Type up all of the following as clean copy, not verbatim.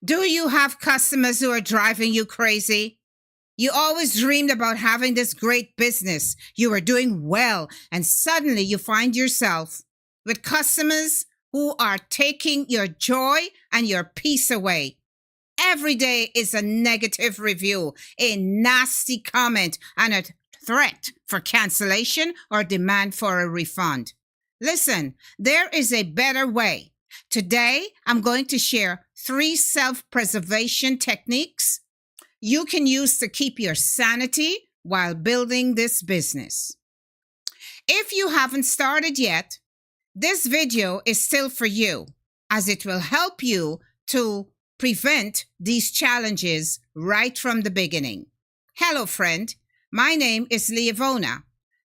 Do you have customers who are driving you crazy? You always dreamed about having this great business. You were doing well, and suddenly you find yourself with customers who are taking your joy and your peace away. Every day is a negative review, a nasty comment, and a threat for cancellation or demand for a refund. Listen, there is a better way. Today, I'm going to share 3 self-preservation techniques you can use to keep your sanity while building this business. If you haven't started yet, this video is still for you, as it will help you to prevent these challenges right from the beginning. Hello, friend. My name is Leovona.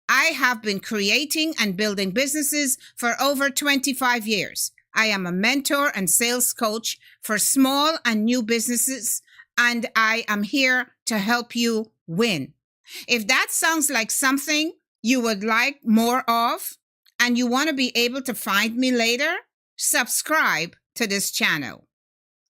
I have been creating and building businesses for over 25 years. I am a mentor and sales coach for small and new businesses, and I am here to help you win. If that sounds like something you would like more of, and you want to be able to find me later, subscribe to this channel.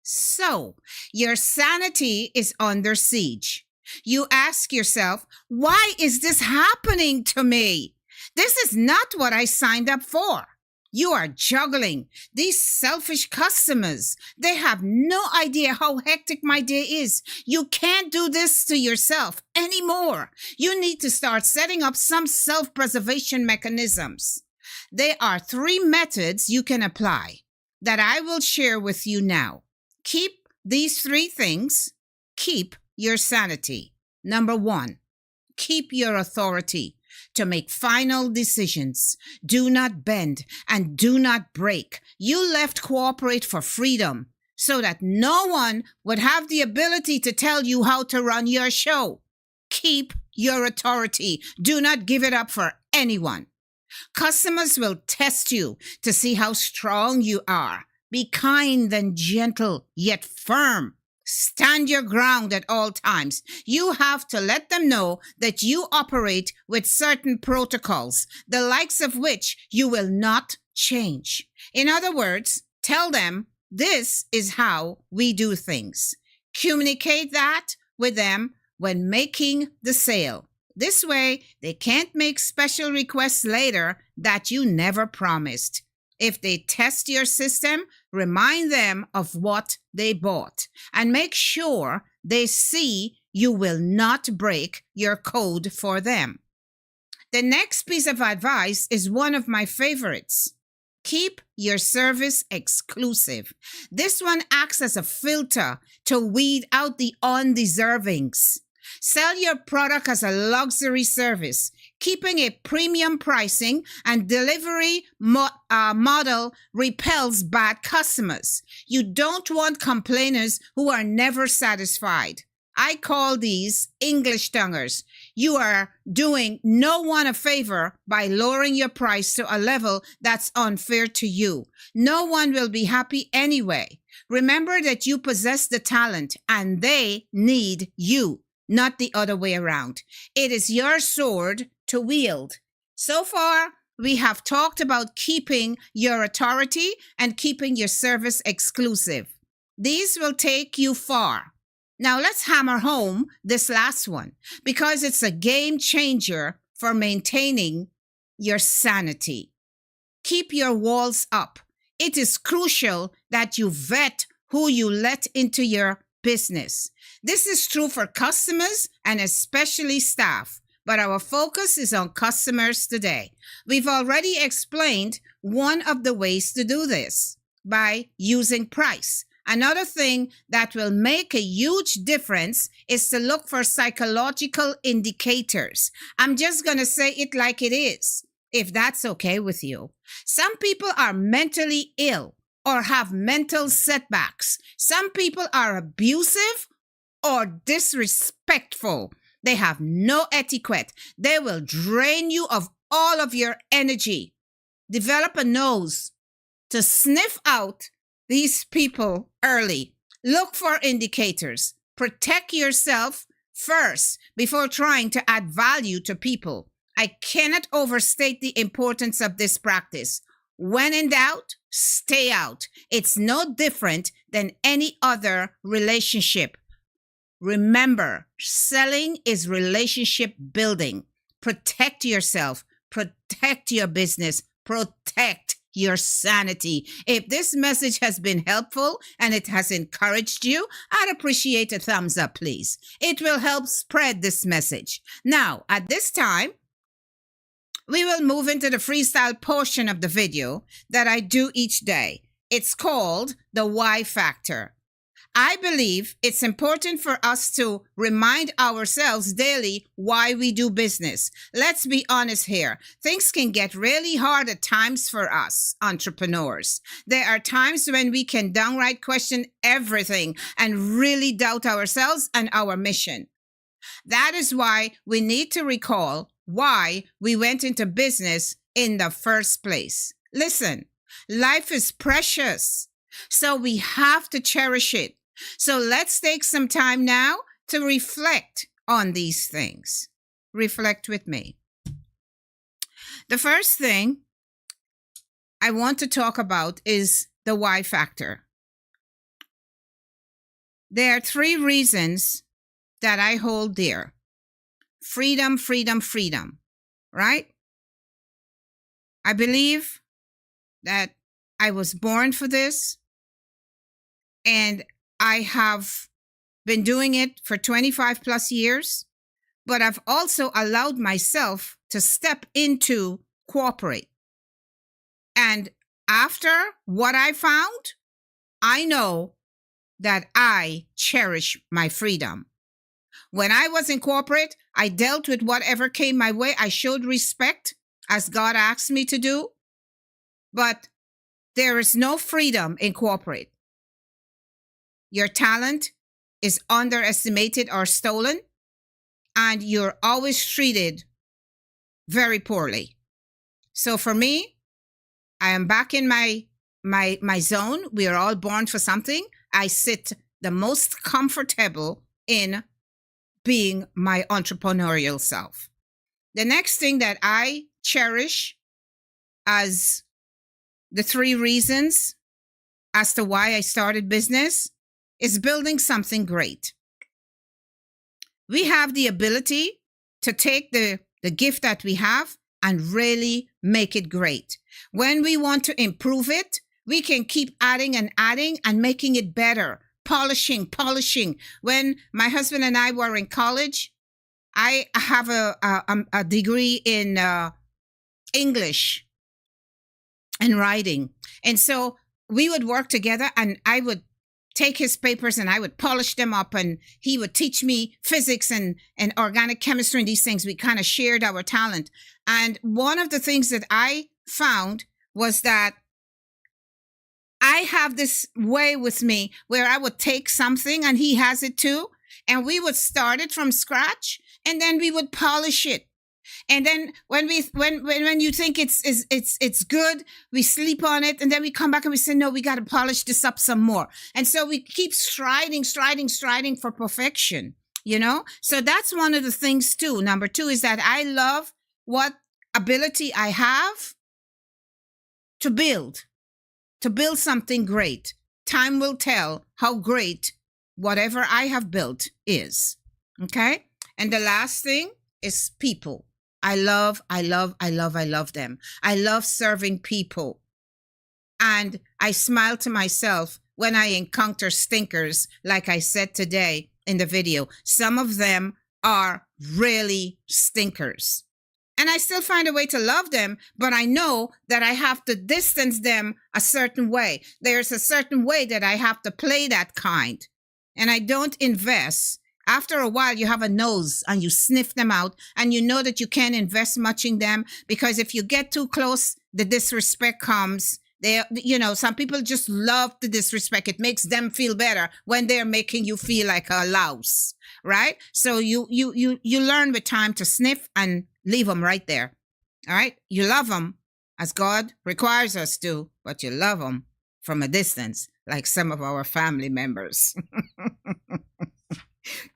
So, your sanity is under siege. You ask yourself, why is this happening to me? This is not what I signed up for. You are juggling these selfish customers. They have no idea how hectic my day is. You can't do this to yourself anymore. You need to start setting up some self-preservation mechanisms. There are 3 methods you can apply that I will share with you now. Keep these 3 things. Keep your sanity. Number 1, keep your authority to make final decisions. Do not bend and do not break. You left corporate for freedom so that no one would have the ability to tell you how to run your show. Keep your authority. Do not give it up for anyone. Customers will test you to see how strong you are. Be kind and gentle, yet firm. Stand your ground at all times. You have to let them know that you operate with certain protocols, the likes of which you will not change. In other words, tell them this is how we do things. Communicate that with them when making the sale. This way, they can't make special requests later that you never promised. If they test your system, remind them of what they bought and make sure they see you will not break your code for them. The next piece of advice is one of my favorites. Keep your service exclusive. This one acts as a filter to weed out the undeservings. Sell your product as a luxury service, keeping a premium pricing and delivery model repels bad customers. You don't want complainers who are never satisfied. I call these English tonguers. You are doing no one a favor by lowering your price to a level that's unfair to you. No one will be happy anyway. Remember that you possess the talent and they need you, not the other way around. It is your sword to wield. So far, we have talked about keeping your authority and keeping your service exclusive. These will take you far. Now let's hammer home this last one because it's a game changer for maintaining your sanity. Keep your walls up. It is crucial that you vet who you let into your business. This is true for customers and especially staff, but our focus is on customers today. We've already explained one of the ways to do this by using price. Another thing that will make a huge difference is to look for psychological indicators. I'm just going to say it like it is, if that's okay with you. Some people are mentally ill or have mental setbacks. Some people are abusive or disrespectful. They have no etiquette. They will drain you of all of your energy. Develop a nose to sniff out these people early. Look for indicators. Protect yourself first before trying to add value to people. I cannot overstate the importance of this practice. When in doubt, stay out. It's no different than any other relationship. Remember, selling is relationship building. Protect yourself, protect your business, protect your sanity. If this message has been helpful and it has encouraged you, I'd appreciate a thumbs up, please. It will help spread this message. Now, at this time, we will move into the freestyle portion of the video that I do each day. It's called the why factor. I believe it's important for us to remind ourselves daily why we do business. Let's be honest here. Things can get really hard at times for us entrepreneurs. There are times when we can downright question everything and really doubt ourselves and our mission. That is why we need to recall why we went into business in the first place. Listen, life is precious, so we have to cherish it. So let's take some time now to reflect on these things. Reflect with me. The first thing I want to talk about is the why factor. There are 3 reasons that I hold dear. Freedom, freedom, freedom, right? I believe that I was born for this, and I have been doing it for 25 plus years, but I've also allowed myself to step into corporate. And after what I found, I know that I cherish my freedom. When I was in corporate, I dealt with whatever came my way. I showed respect as God asked me to do, but there is no freedom in corporate. Your talent is underestimated or stolen, and you're always treated very poorly. So for me, I am back in my zone. We are all born for something. I sit the most comfortable in being my entrepreneurial self. The next thing that I cherish as the 3 reasons as to why I started business is building something great. We have the ability to take the gift that we have and really make it great. When we want to improve it, we can keep adding and making it better. Polishing. When my husband and I were in college, I have a degree in English and writing. And so we would work together, and I would take his papers and I would polish them up, and he would teach me physics and organic chemistry and these things. We kind of shared our talent. And one of the things that I found was that I have this way with me where I would take something, and he has it too, and we would start it from scratch, and then we would polish it. And then when you think it's good, we sleep on it, and then we come back and we say, no, we got to polish this up some more. And so we keep striding for perfection, you know? So that's one of the things too. Number 2 is that I love what ability I have to build something great. Time will tell how great whatever I have built is. Okay? And the last thing is people. I love them. I love serving people. And I smile to myself when I encounter stinkers, like I said today in the video. Some of them are really stinkers. And I still find a way to love them, but I know that I have to distance them a certain way. There's a certain way that I have to play that kind. And I don't invest. After a while, you have a nose and you sniff them out, and you know that you can't invest much in them, because if you get too close, the disrespect comes. Some people just love the disrespect. It makes them feel better when they're making you feel like a louse, right? So you learn with time to sniff and leave them right there. All right? You love them as God requires us to, but you love them from a distance, like some of our family members.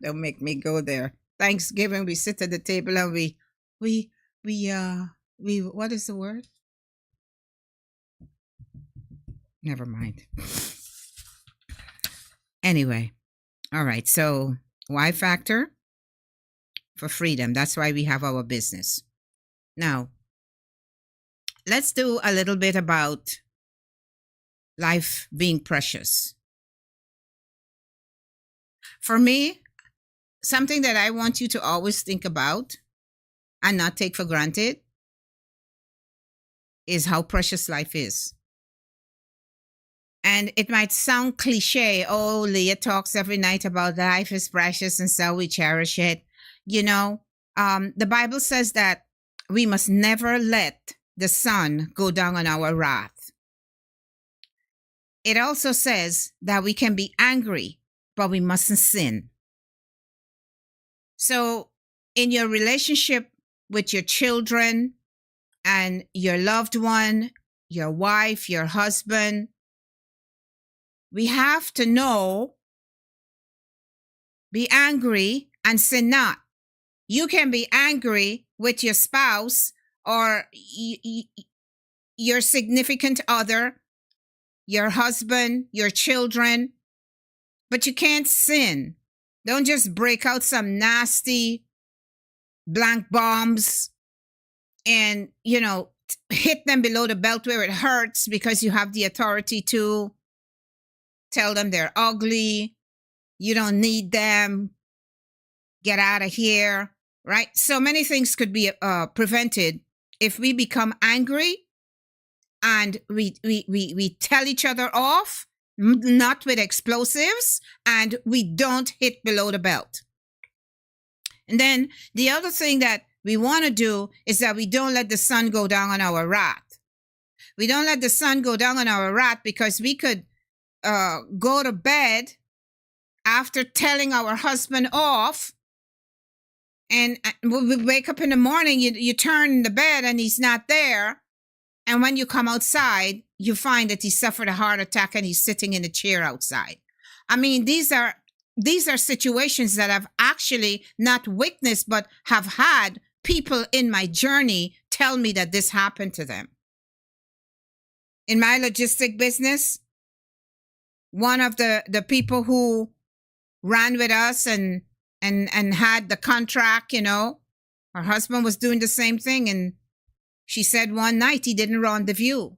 Don't make me go there. Thanksgiving, we sit at the table and we what is the word? Never mind. Anyway, all right. So, why factor? For freedom. That's why we have our business. Now, let's do a little bit about life being precious. For me, something that I want you to always think about and not take for granted is how precious life is. And it might sound cliche. Oh, Leah talks every night about life is precious and so we cherish it. You know, the Bible says that we must never let the sun go down on our wrath. It also says that we can be angry, but we mustn't sin. So, in your relationship with your children and your loved one, your wife, your husband, we have to know, be angry and sin not. You can be angry with your spouse or your significant other, your husband, your children, but you can't sin. Don't just break out some nasty blank bombs and, hit them below the belt where it hurts because you have the authority to. Tell them they're ugly. You don't need them. Get out of here, right? So many things could be prevented if we become angry and we tell each other off, not with explosives, and we don't hit below the belt. And then the other thing that we want to do is that we don't let the sun go down on our wrath. We don't let the sun go down on our wrath because we could go to bed after telling our husband off, and we wake up in the morning, you turn the bed and he's not there, and when you come outside you find that he suffered a heart attack and he's sitting in a chair outside. I mean, these are situations that I've actually not witnessed but have had people in my journey tell me that this happened to them. In my logistic business, one of the people who ran with us and had the contract, her husband was doing the same thing. And she said one night he didn't rendezvous.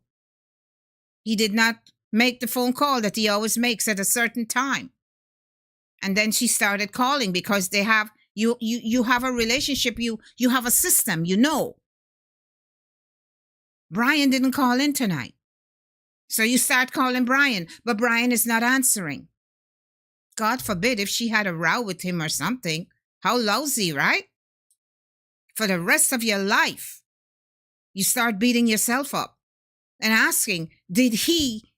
He did not make the phone call that he always makes at a certain time. And then she started calling because they have, you have a relationship, you have a system, Brian didn't call in tonight. So you start calling Brian, but Brian is not answering. God forbid if she had a row with him or something. How lousy, right? For the rest of your life, you start beating yourself up and asking, did he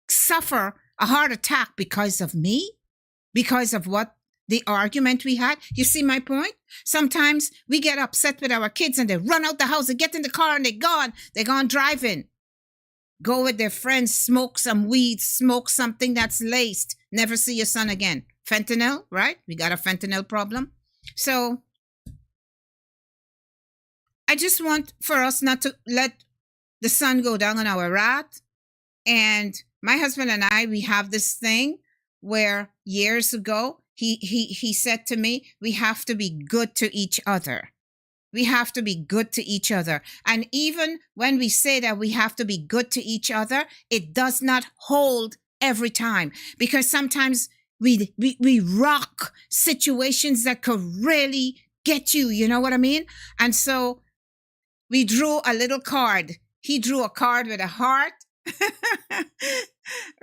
suffer a heart attack because of me? Because of what the argument we had? You see my point? Sometimes we get upset with our kids and they run out the house and get in the car and they're gone driving. Go with their friends, smoke some weed, smoke something that's laced. Never see your son again. Fentanyl, right? We got a fentanyl problem. So I just want for us not to let the sun go down on our wrath. And my husband and I, we have this thing where years ago, he said to me, we have to be good to each other. We have to be good to each other. And even when we say that we have to be good to each other, it does not hold every time. Because sometimes we rock situations that could really get you. You know what I mean? And so we drew a little card. He drew a card with a heart.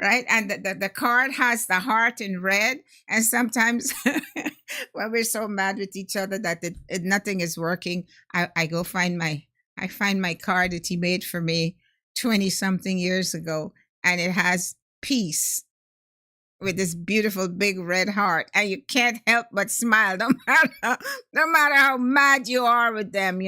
Right? And the card has the heart in red. And sometimes when we're so mad with each other that nothing is working, I go find my card that he made for me 20 something years ago. And it has peace with this beautiful big red heart. And you can't help but smile no matter how mad you are with them,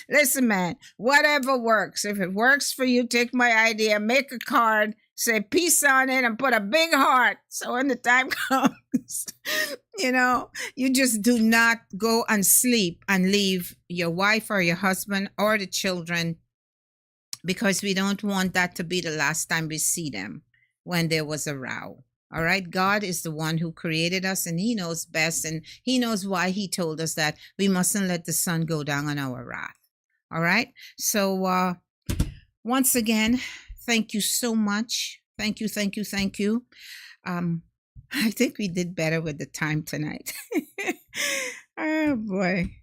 Listen, man, whatever works. If it works for you, take my idea, make a card, say peace on it, and put a big heart. So when the time comes, you just do not go and sleep and leave your wife or your husband or the children, because we don't want that to be the last time we see them when there was a row. All right. God is the one who created us and he knows best. And he knows why he told us that we mustn't let the sun go down on our wrath. All right. So, once again, thank you so much. Thank you, thank you, thank you. Um, I think we did better with the time tonight. Oh boy,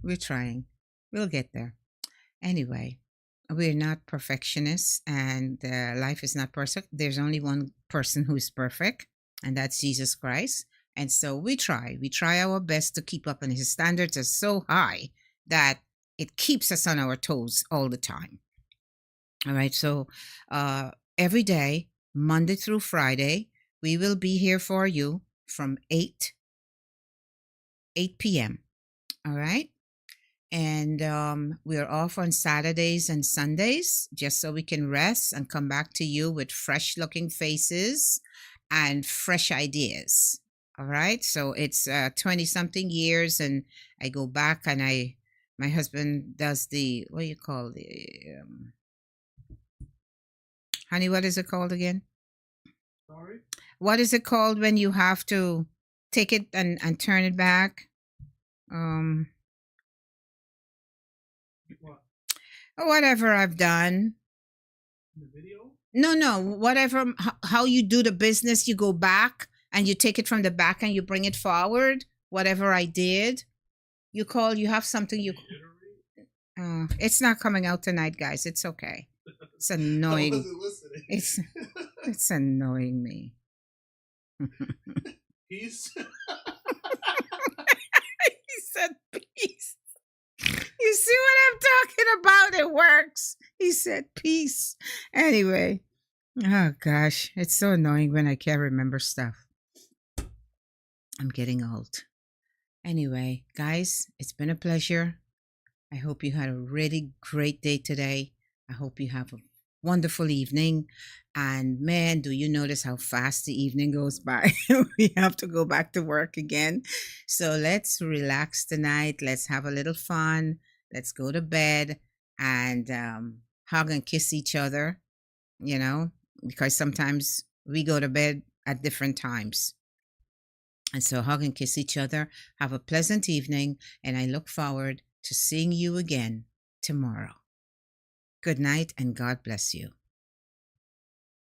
we're trying. We'll get there. Anyway, we're not perfectionists, and life is not perfect. There's only one person who's perfect, and that's Jesus Christ. And so we try. We try our best to keep up, and his standards are so high that it keeps us on our toes all the time. All right. So every day, Monday through Friday, we will be here for you from 8 p.m. All right. And we're off on Saturdays and Sundays just so we can rest and come back to you with fresh looking faces and fresh ideas. All right. So it's 20 something years, and I go back and my husband does the, what do you call the, honey, what is it called again? Sorry? What is it called when you have to take it and turn it back? What? Whatever I've done. The video? No, whatever, how you do the business, you go back and you take it from the back and you bring it forward. Whatever I did, you have something you. It's not coming out tonight, guys. It's okay. It's annoying. I wasn't listening. It's annoying me. Peace. He said peace. You see what I'm talking about? It works. He said peace. Anyway. Oh gosh. It's so annoying when I can't remember stuff. I'm getting old. Anyway, guys, it's been a pleasure. I hope you had a really great day today. I hope you have a wonderful evening. And man, do you notice how fast the evening goes by? We have to go back to work again. So let's relax tonight. Let's have a little fun. Let's go to bed and hug and kiss each other, because sometimes we go to bed at different times. And so hug and kiss each other. Have a pleasant evening. And I look forward to seeing you again tomorrow. Good night and God bless you.